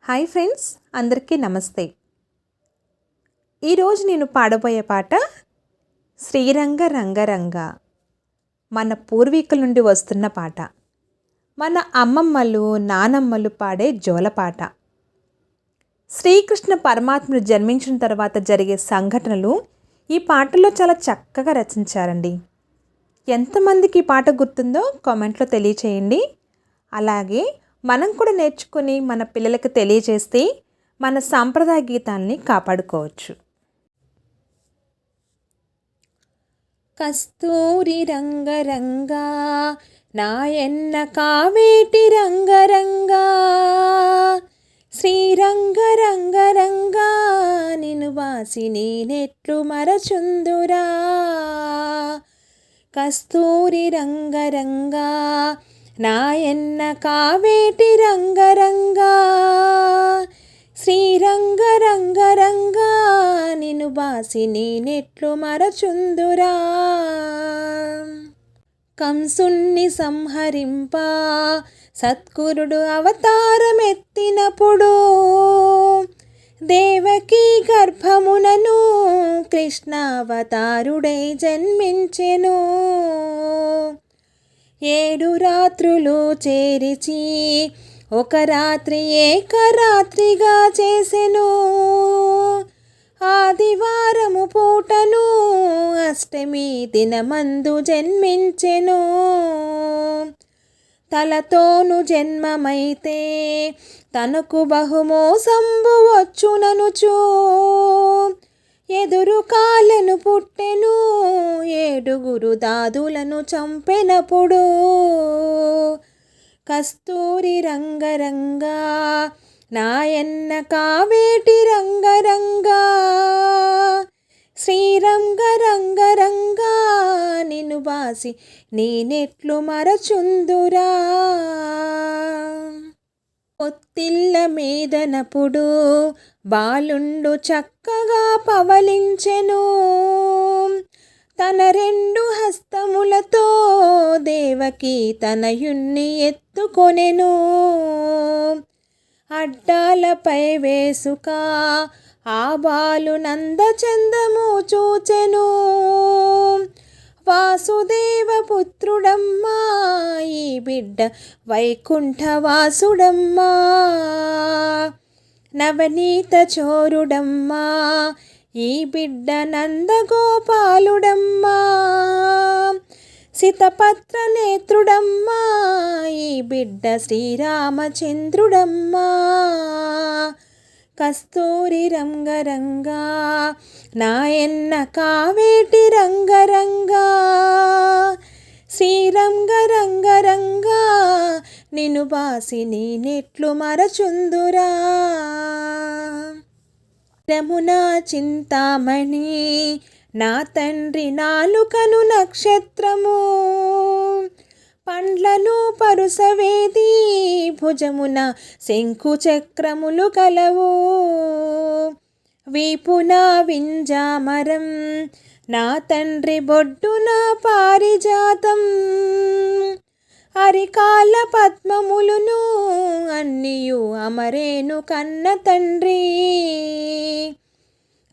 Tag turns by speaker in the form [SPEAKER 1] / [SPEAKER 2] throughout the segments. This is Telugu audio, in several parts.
[SPEAKER 1] హాయ్ ఫ్రెండ్స్, అందరికీ నమస్తే. ఈరోజు నేను పాడబోయే పాట శ్రీరంగ రంగరంగ. మన పూర్వీకుల నుండి వస్తున్న పాట. మన అమ్మమ్మలు నానమ్మలు పాడే జోలపాట. శ్రీకృష్ణ పరమాత్ముడు జన్మించిన తర్వాత జరిగే సంఘటనలు ఈ పాటలో చాలా చక్కగా రచించారండి. ఎంతమందికి ఈ పాట గుర్తుందో కామెంట్లో తెలియచేయండి. అలాగే మనం కూడా నేర్చుకుని మన పిల్లలకు తెలియజేస్తే మన సాంప్రదాయ గీతాన్ని కాపాడుకోవచ్చు. కస్తూరి రంగరంగా నాయన్న కావేటి రంగరంగా, శ్రీరంగ రంగరంగా నిను వాసి నేనెట్లు మరచుందురా. కస్తూరి రంగరంగా నాయన్న కావేటి రంగరంగా, శ్రీరంగ రంగరంగా నిను బాసి నేనెట్లు మరచుందురా. కంసుణ్ణి సంహరింప సత్కురుడు అవతారమెత్తినప్పుడు, దేవకీ గర్భమునను కృష్ణావతారుడై జన్మించెను. 7 రాత్రులు చేరిచి ఒక రాత్రి ఏకరాత్రిగా చేసెను. ఆదివారము పూటను అష్టమి దినమందు జన్మించెను. తలతోను జన్మమైతే తనకు బహుమోసంబు వచ్చుననుచు, ఎదురు కాళ్ళను పుట్టెను 7 దాదులను చంపెనప్పుడు. కస్తూరి రంగరంగా నాయన్న కావేటి రంగరంగా, శ్రీరంగ రంగరంగా నిను బాసి నేనెట్లు మరచుందురా. పొత్తిళ్ళ మీదనప్పుడు బాలుండు చక్కగా పవలించెను. తన 2 హస్తములతో దేవకి తనయుణ్ణి ఎత్తుకొనెను. అడ్డాలపై వేసుక ఆ బాలు నందచందము చూచెను. వాసుదేవ పుత్రుడమ్మా ఈ బిడ్డ వైకుంఠవాసుడమ్మా, నవనీత చోరుడమ్మా ఈ బిడ్డ నందగోపాలుడమ్మా, సితపత్ర నేత్రుడమ్మా ఈ బిడ్డ శ్రీరామచంద్రుడమ్మా. కస్తూరి రంగరంగా నాయన్న కావేటి రంగరంగా, శ్రీరంగ రంగరంగా నిను బాసి నేనెట్లు మరచుందురా. రమునా చింతామణి నా తండ్రి నాలుకను నక్షత్రము, పండ్లను పరుసవేది భుజమున శంకు చక్రములు కలవు. వీపున వింజామరం నా తండ్రి బొడ్డున పారిజాతం, అరికాల పద్మములును అన్నియు అమరేను కన్న తండ్రి.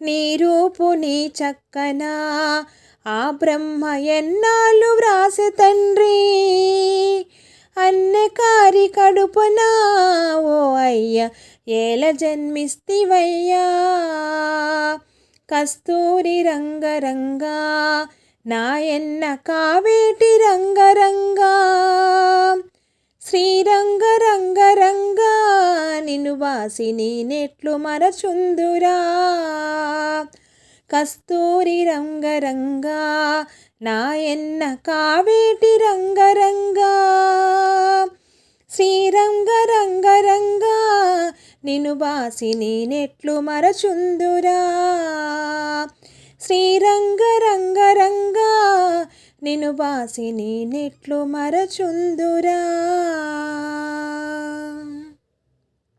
[SPEAKER 1] నీ రూపు నీ చక్కన ఆ బ్రహ్మ ఎన్నాళ్ళు వ్రాసె తండ్రి, అన్నకారి కడుపున ఓ అయ్య ఏల జన్మిస్తివయ్యా. కస్తూరి రంగరంగా నాయన్న కావేటి రంగరంగా, శ్రీరంగ రంగరంగా నిను వాసి నేనెట్లు మరచుందురా. కస్తూరి రంగరంగా నాయన్న కావేటి రంగరంగా, శ్రీరంగ రంగరంగా నిను బాసి నేనెట్లు మరచుందురా. శ్రీరంగ రంగరంగా నిను బాసి నేనెట్లు మరచుందురా.